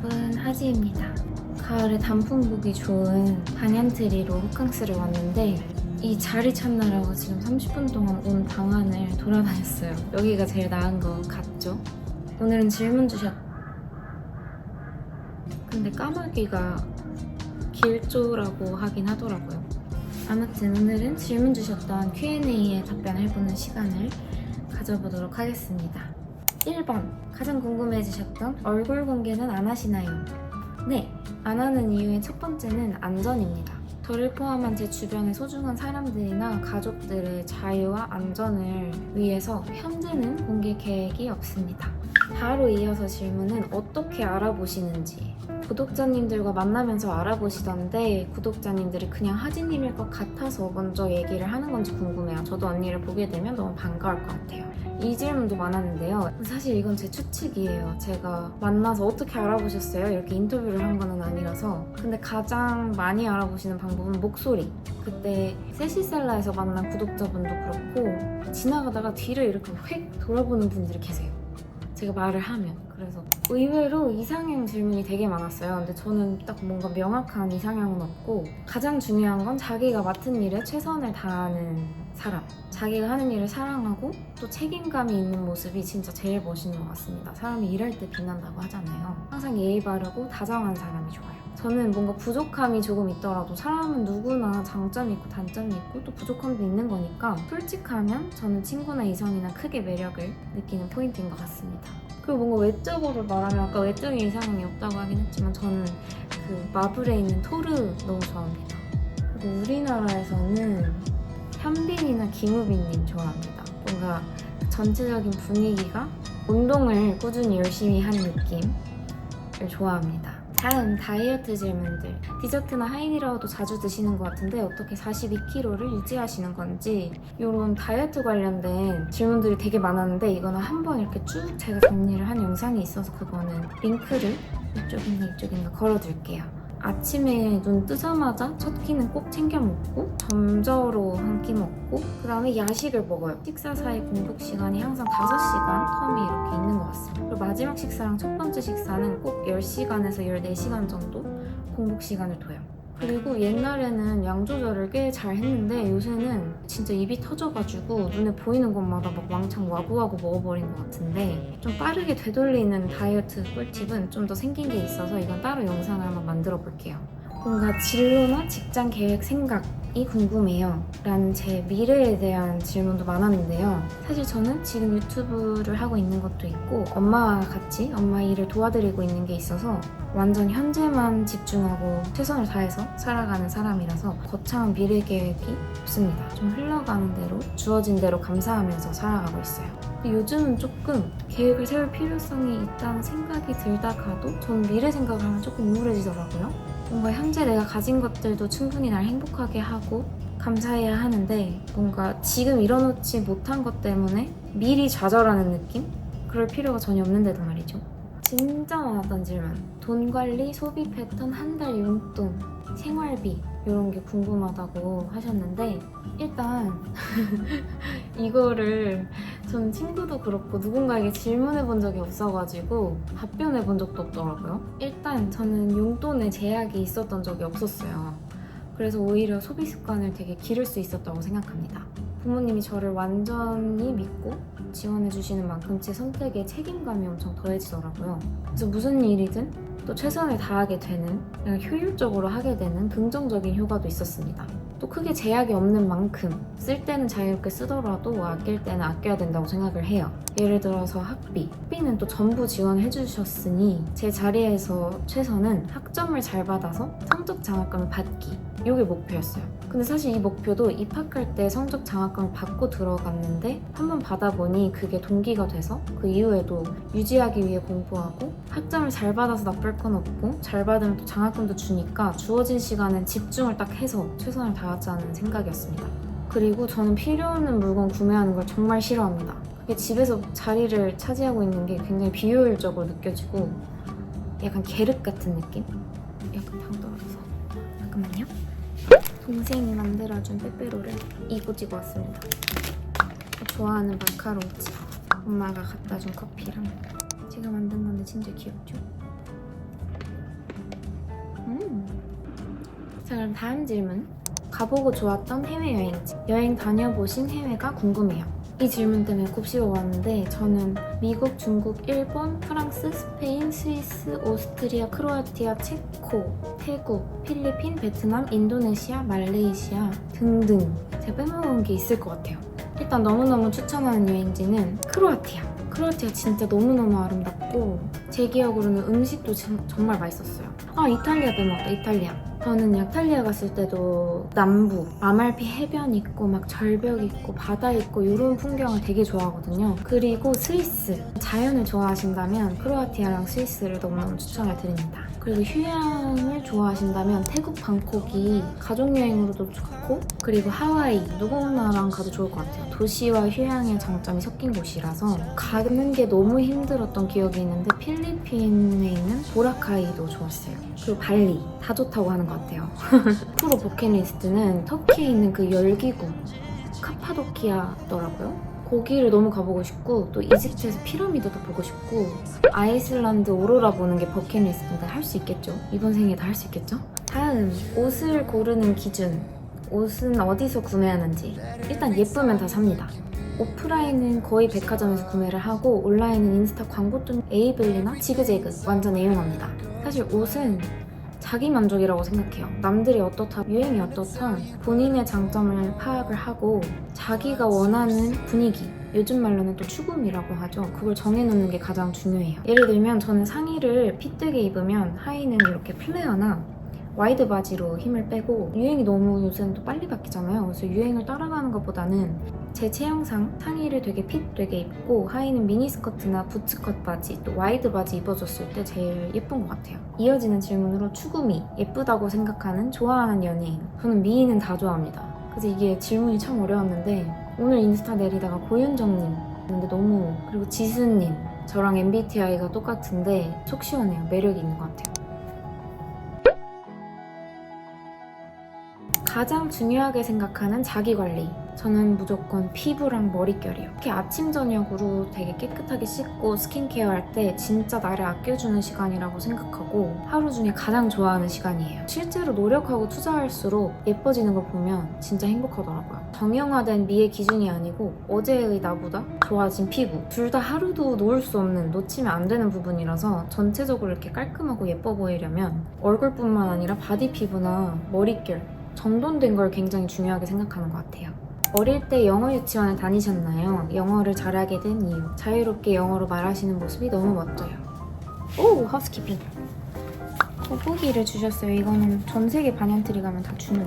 여러분, 하지입니다. 가을에 단풍 보기 좋은 반얀트리로 호캉스를 왔는데 이 자리 찾느라고 지금 30분 동안 온 방안을 돌아다녔어요. 여기가 제일 나은 것 같죠? 오늘은 질문 근데 까마귀가 길조라고 하긴 하더라고요. 아무튼 오늘은 질문 주셨던 Q&A에 답변해보는 시간을 가져보도록 하겠습니다. 1번, 가장 궁금해지셨던 얼굴 공개는 안 하시나요? 네, 안 하는 이유의 첫 번째는 안전입니다. 저를 포함한 제 주변의 소중한 사람들이나 가족들의 자유와 안전을 위해서 현재는 공개 계획이 없습니다. 바로 이어서 질문은 어떻게 알아보시는지. 구독자님들과 만나면서 알아보시던데 구독자님들이 그냥 하진님일 것 같아서 먼저 얘기를 하는 건지 궁금해요. 저도 언니를 보게 되면 너무 반가울 것 같아요. 이 질문도 많았는데요. 사실 이건 제 추측이에요. 제가 만나서 어떻게 알아보셨어요? 이렇게 인터뷰를 한 거는 아니라서. 근데 가장 많이 알아보시는 방법은 목소리. 그때 세시셀라에서 만난 구독자분도 그렇고 지나가다가 뒤를 이렇게 휙 돌아보는 분들이 계세요. 제가 말을 하면. 그래서 의외로 이상형 질문이 되게 많았어요. 근데 저는 딱 뭔가 명확한 이상형은 없고 가장 중요한 건 자기가 맡은 일에 최선을 다하는 사람. 자기가 하는 일을 사랑하고 또 책임감이 있는 모습이 진짜 제일 멋있는 것 같습니다. 사람이 일할 때 빛난다고 하잖아요. 항상 예의 바르고 다정한 사람이 좋아요. 저는 뭔가 부족함이 조금 있더라도 사람은 누구나 장점이 있고 단점이 있고 또 부족함도 있는 거니까 솔직하면 저는 친구나 이성이나 크게 매력을 느끼는 포인트인 것 같습니다. 그리고 뭔가 외적으로 말하면 아까 외적인 이상형이 없다고 하긴 했지만 저는 그 마블에 있는 토르 너무 좋아합니다. 그리고 우리나라에서는 현빈이나 김우빈님 좋아합니다. 뭔가 전체적인 분위기가 운동을 꾸준히 열심히 하는 느낌을 좋아합니다. 다음 다이어트 질문들. 디저트나 하이디라우도 자주 드시는 것 같은데 어떻게 42kg를 유지하시는 건지 이런 다이어트 관련된 질문들이 되게 많았는데 이거는 한번 이렇게 쭉 제가 정리를 한 영상이 있어서 그거는 링크를 이쪽인가 걸어둘게요. 아침에 눈 뜨자마자 첫 끼는 꼭 챙겨 먹고 점저로 한 끼 먹고 그 다음에 야식을 먹어요. 식사 사이 공복 시간이 항상 5시간 텀이 이렇게 있는 것 같습니다. 그리고 마지막 식사랑 첫 번째 식사는 꼭 10시간에서 14시간 정도 공복 시간을 둬요. 그리고 옛날에는 양 조절을 꽤 잘 했는데 요새는 진짜 입이 터져가지고 눈에 보이는 것마다 막 왕창 와구와구 먹어버린 것 같은데 좀 빠르게 되돌리는 다이어트 꿀팁은 좀 더 생긴 게 있어서 이건 따로 영상을 한번 만들어 볼게요. 뭔가 진로나 직장 계획 생각이 궁금해요 라는 제 미래에 대한 질문도 많았는데요. 사실 저는 지금 유튜브를 하고 있는 것도 있고 엄마와 같이 엄마 일을 도와드리고 있는 게 있어서 완전 현재만 집중하고 최선을 다해서 살아가는 사람이라서 거창한 미래 계획이 없습니다. 좀 흘러가는 대로 주어진 대로 감사하면서 살아가고 있어요. 요즘은 조금 계획을 세울 필요성이 있다는 생각이 들다가도 전 미래 생각을 하면 조금 우울해지더라고요. 뭔가 현재 내가 가진 것들도 충분히 날 행복하게 하고 감사해야 하는데 뭔가 지금 이뤄놓지 못한 것 때문에 미리 좌절하는 느낌? 그럴 필요가 전혀 없는데도 말이죠. 진짜 많았던 질문. 돈 관리, 소비 패턴, 한 달 용돈, 생활비 이런 게 궁금하다고 하셨는데 일단 이거를 전 친구도 그렇고 누군가에게 질문해 본 적이 없어가지고 답변해 본 적도 없더라고요. 일단 저는 용돈에 제약이 있었던 적이 없었어요. 그래서 오히려 소비 습관을 되게 기를 수 있었다고 생각합니다. 부모님이 저를 완전히 믿고 지원해 주시는 만큼 제 선택에 책임감이 엄청 더해지더라고요. 그래서 무슨 일이든 또 최선을 다하게 되는, 효율적으로 하게 되는 긍정적인 효과도 있었습니다. 또 크게 제약이 없는 만큼 쓸 때는 자유롭게 쓰더라도 아낄 때는 아껴야 된다고 생각을 해요. 예를 들어서 학비는 또 전부 지원해 주셨으니 제 자리에서 최선은 학점을 잘 받아서 성적 장학금을 받기. 이게 목표였어요. 근데 사실 이 목표도 입학할 때 성적 장학금을 받고 들어갔는데 한번 받아보니 그게 동기가 돼서 그 이후에도 유지하기 위해 공부하고 학점을 잘 받아서 나쁠 건 없고 잘 받으면 또 장학금도 주니까 주어진 시간은 집중을 딱 해서 최선을 다하자는 생각이었습니다. 그리고 저는 필요 없는 물건 구매하는 걸 정말 싫어합니다. 그게 집에서 자리를 차지하고 있는 게 굉장히 비효율적으로 느껴지고 약간 계륵 같은 느낌? 약간 당 떨어져서 잠깐만요. 동생이 만들어준 빼빼로를 이고지고 왔습니다. 좋아하는 마카롱치, 엄마가 갖다 준 커피랑 제가 만든 건데 진짜 귀엽죠? 자, 그럼 다음 질문. 가보고 좋았던 해외여행지. 여행 다녀보신 해외가 궁금해요. 이 질문 때문에 곱씹어 봤는데 저는 미국, 중국, 일본, 프랑스, 스페인, 스위스, 오스트리아, 크로아티아, 체코, 태국, 필리핀, 베트남, 인도네시아, 말레이시아 등등 제가 빼먹은 게 있을 것 같아요. 일단 너무너무 추천하는 여행지는 크로아티아. 크로아티아 진짜 너무너무 아름답고 제 기억으로는 음식도 정말 맛있었어요. 아, 이탈리아 빼먹었다. 이탈리아. 저는 이탈리아 갔을 때도 남부, 아말피 해변 있고 막 절벽 있고 바다 있고 이런 풍경을 되게 좋아하거든요. 그리고 스위스. 자연을 좋아하신다면 크로아티아랑 스위스를 너무너무 추천을 드립니다. 그리고 휴양을 좋아하신다면 태국 방콕이 가족여행으로도 좋고 그리고 하와이 누구나랑 가도 좋을 것 같아요. 도시와 휴양의 장점이 섞인 곳이라서 가는 게 너무 힘들었던 기억이 있는데 필리핀에 있는 보라카이도 좋았어요. 그리고 발리 다 좋다고 하는 것 같아요. 프로 버킷리스트는 터키에 있는 그 열기구 카파도키아더라고요. 거기를 너무 가보고 싶고 또 이집트에서 피라미드도 보고 싶고 아이슬란드 오로라 보는 게 버킷리스트인데 할 수 있겠죠? 이번 생에 다 할 수 있겠죠? 다음, 옷을 고르는 기준. 옷은 어디서 구매하는지. 일단 예쁘면 다 삽니다. 오프라인은 거의 백화점에서 구매를 하고 온라인은 인스타 광고뜬 에이블리나 지그재그 완전 애용합니다. 사실 옷은 자기 만족이라고 생각해요. 남들이 어떻다, 유행이 어떻던 본인의 장점을 파악을 하고 자기가 원하는 분위기, 요즘 말로는 또 추구미라고 하죠. 그걸 정해놓는 게 가장 중요해요. 예를 들면 저는 상의를 핏되게 입으면 하의는 이렇게 플레어나 와이드 바지로 힘을 빼고 유행이 너무 요새는 또 빨리 바뀌잖아요. 그래서 유행을 따라가는 것보다는 제 체형상 상의를 되게 핏되게 입고 하의는 미니스커트나 부츠컷 바지 또 와이드 바지 입어줬을 때 제일 예쁜 것 같아요. 이어지는 질문으로 추구미, 예쁘다고 생각하는 좋아하는 연예인. 저는 미인은 다 좋아합니다. 그래서 이게 질문이 참 어려웠는데 오늘 인스타 내리다가 고윤정님 근데 너무 그리고 지수님 저랑 MBTI가 똑같은데 속 시원해요. 매력이 있는 것 같아요. 가장 중요하게 생각하는 자기관리. 저는 무조건 피부랑 머릿결이요. 특히 아침 저녁으로 되게 깨끗하게 씻고 스킨케어 할 때 진짜 나를 아껴주는 시간이라고 생각하고 하루 중에 가장 좋아하는 시간이에요. 실제로 노력하고 투자할수록 예뻐지는 걸 보면 진짜 행복하더라고요. 정형화된 미의 기준이 아니고 어제의 나보다 좋아진 피부. 둘 다 하루도 놓을 수 없는, 놓치면 안 되는 부분이라서 전체적으로 이렇게 깔끔하고 예뻐 보이려면 얼굴뿐만 아니라 바디 피부나 머릿결 정돈된 걸 굉장히 중요하게 생각하는 것 같아요. 어릴 때 영어 유치원을 다니셨나요? 영어를 잘하게 된 이유. 자유롭게 영어로 말하시는 모습이 너무 멋져요. 오! 허스키핑. 거북이를 주셨어요. 이거는 전 세계 반얀트리 가면 다 주는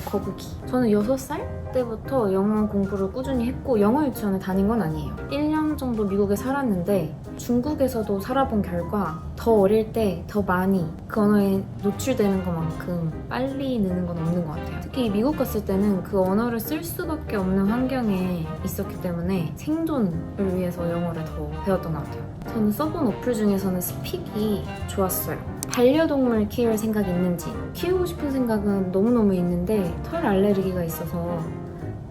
거북이. 저는 6살 때부터 영어 공부를 꾸준히 했고 영어 유치원을 다닌 건 아니에요. 1년 정도 미국에 살았는데 중국에서도 살아본 결과 더 어릴 때 더 많이 그 언어에 노출되는 것만큼 빨리 느는 건 없는 것 같아요. 특히 미국 갔을 때는 그 언어를 쓸 수밖에 없는 환경에 있었기 때문에 생존을 위해서 영어를 더 배웠던 것 같아요. 저는 써본 어플 중에서는 스픽이 좋았어요. 반려동물 키울 생각이 있는지. 키우고 싶은 생각은 너무너무 있는데 털 알레르기가 있어서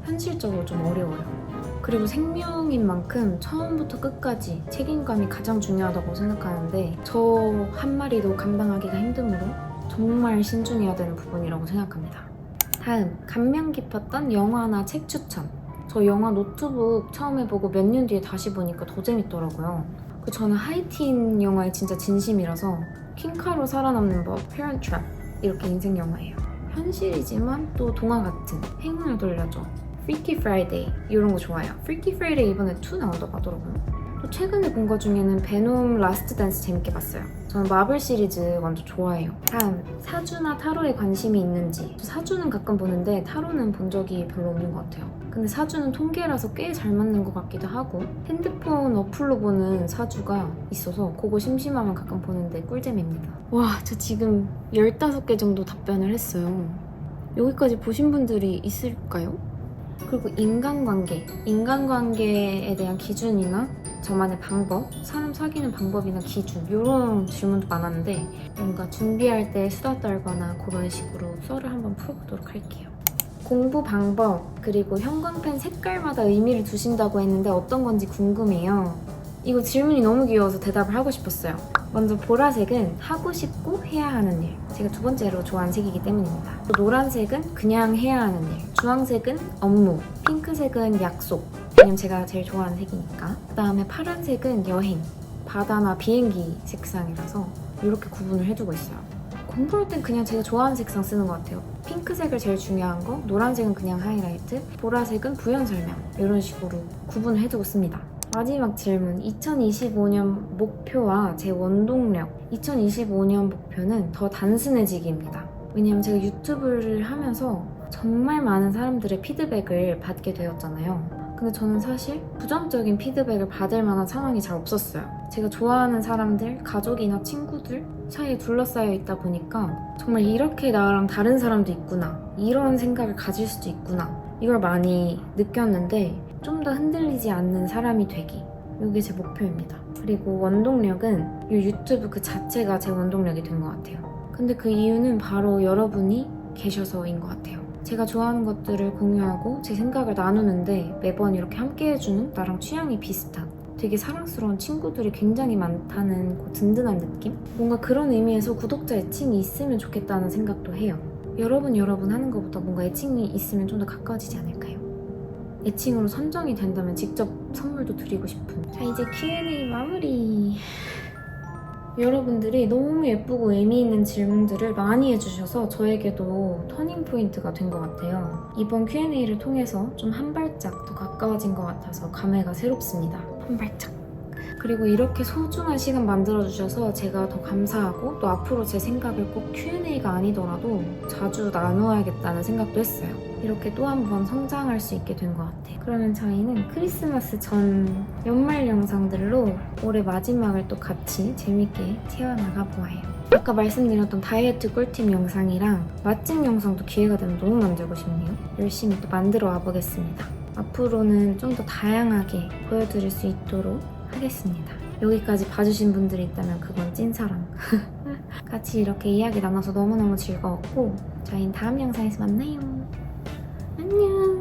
현실적으로 좀 어려워요. 그리고 생명인 만큼 처음부터 끝까지 책임감이 가장 중요하다고 생각하는데 저 한 마리도 감당하기가 힘드므로 정말 신중해야 되는 부분이라고 생각합니다. 다음, 감명 깊었던 영화나 책 추천. 저 영화 노트북 처음에 보고 몇 년 뒤에 다시 보니까 더 재밌더라고요. 저는 하이틴 영화에 진짜 진심이라서 킹카로 살아남는 법, Parent Trap 이렇게 인생 영화예요. 현실이지만 또 동화 같은 행운을 돌려줘. Freaky Friday 이런 거 좋아요. Freaky Friday 이번에 2 나온다고 하더라고요. 또 최근에 본 거 중에는 베놈 라스트 댄스 재밌게 봤어요. 저는 마블 시리즈 완전 좋아해요. 다음, 사주나 타로에 관심이 있는지. 사주는 가끔 보는데 타로는 본 적이 별로 없는 것 같아요. 근데 사주는 통계라서 꽤 잘 맞는 것 같기도 하고 핸드폰 어플로 보는 사주가 있어서 그거 심심하면 가끔 보는데 꿀잼입니다. 와, 저 지금 15개 정도 답변을 했어요. 여기까지 보신 분들이 있을까요? 그리고 인간관계에 대한 기준이나 저만의 방법, 사람 사귀는 방법이나 기준 이런 질문도 많았는데 뭔가 준비할 때 수다 떨거나 그런 식으로 썰을 한번 풀어보도록 할게요. 공부 방법, 그리고 형광펜 색깔마다 의미를 두신다고 했는데 어떤 건지 궁금해요. 이거 질문이 너무 귀여워서 대답을 하고 싶었어요. 먼저 보라색은 하고 싶고 해야 하는 일. 제가 두 번째로 좋아하는 색이기 때문입니다. 또 노란색은 그냥 해야 하는 일. 주황색은 업무. 핑크색은 약속. 왜냐면 제가 제일 좋아하는 색이니까. 그 다음에 파란색은 여행. 바다나 비행기 색상이라서 이렇게 구분을 해두고 있어요. 공부할 땐 그냥 제가 좋아하는 색상 쓰는 것 같아요. 핑크색을 제일 중요한 거, 노란색은 그냥 하이라이트, 보라색은 부연 설명. 이런 식으로 구분을 해두고 씁니다. 마지막 질문. 2025년 목표와 제 원동력. 2025년 목표는 더 단순해지기입니다. 왜냐면 제가 유튜브를 하면서 정말 많은 사람들의 피드백을 받게 되었잖아요. 근데 저는 사실 부정적인 피드백을 받을 만한 상황이 잘 없었어요. 제가 좋아하는 사람들, 가족이나 친구들 사이에 둘러싸여 있다 보니까 정말 이렇게 나랑 다른 사람도 있구나. 이런 생각을 가질 수도 있구나. 이걸 많이 느꼈는데 좀 더 흔들리지 않는 사람이 되기. 이게 제 목표입니다. 그리고 원동력은 이 유튜브 그 자체가 제 원동력이 된 것 같아요. 근데 그 이유는 바로 여러분이 계셔서인 것 같아요. 제가 좋아하는 것들을 공유하고 제 생각을 나누는데 매번 이렇게 함께 해주는 나랑 취향이 비슷한 되게 사랑스러운 친구들이 굉장히 많다는 그 든든한 느낌? 뭔가 그런 의미에서 구독자 애칭이 있으면 좋겠다는 생각도 해요. 여러분 하는 것보다 뭔가 애칭이 있으면 좀 더 가까워지지 않을까요? 애칭으로 선정이 된다면 직접 선물도 드리고 싶은. 자, 이제 Q&A 마무리. 여러분들이 너무 예쁘고 의미 있는 질문들을 많이 해주셔서 저에게도 터닝 포인트가 된 것 같아요. 이번 Q&A를 통해서 좀 한 발짝 더 가까워진 것 같아서 감회가 새롭습니다. 한 발짝. 그리고 이렇게 소중한 시간 만들어주셔서 제가 더 감사하고 또 앞으로 제 생각을 꼭 Q&A가 아니더라도 자주 나누어야겠다는 생각도 했어요. 이렇게 또 한 번 성장할 수 있게 된 것 같아요. 그러면 저희는 크리스마스 전 연말 영상들로 올해 마지막을 또 같이 재밌게 채워나가 보아요. 아까 말씀드렸던 다이어트 꿀팁 영상이랑 맛집 영상도 기회가 되면 너무 만들고 싶네요. 열심히 또 만들어 와보겠습니다. 앞으로는 좀 더 다양하게 보여드릴 수 있도록 하겠습니다. 여기까지 봐주신 분들이 있다면 그건 찐사랑. 같이 이렇게 이야기 나눠서 너무너무 즐거웠고 저희는 다음 영상에서 만나요. 안녕.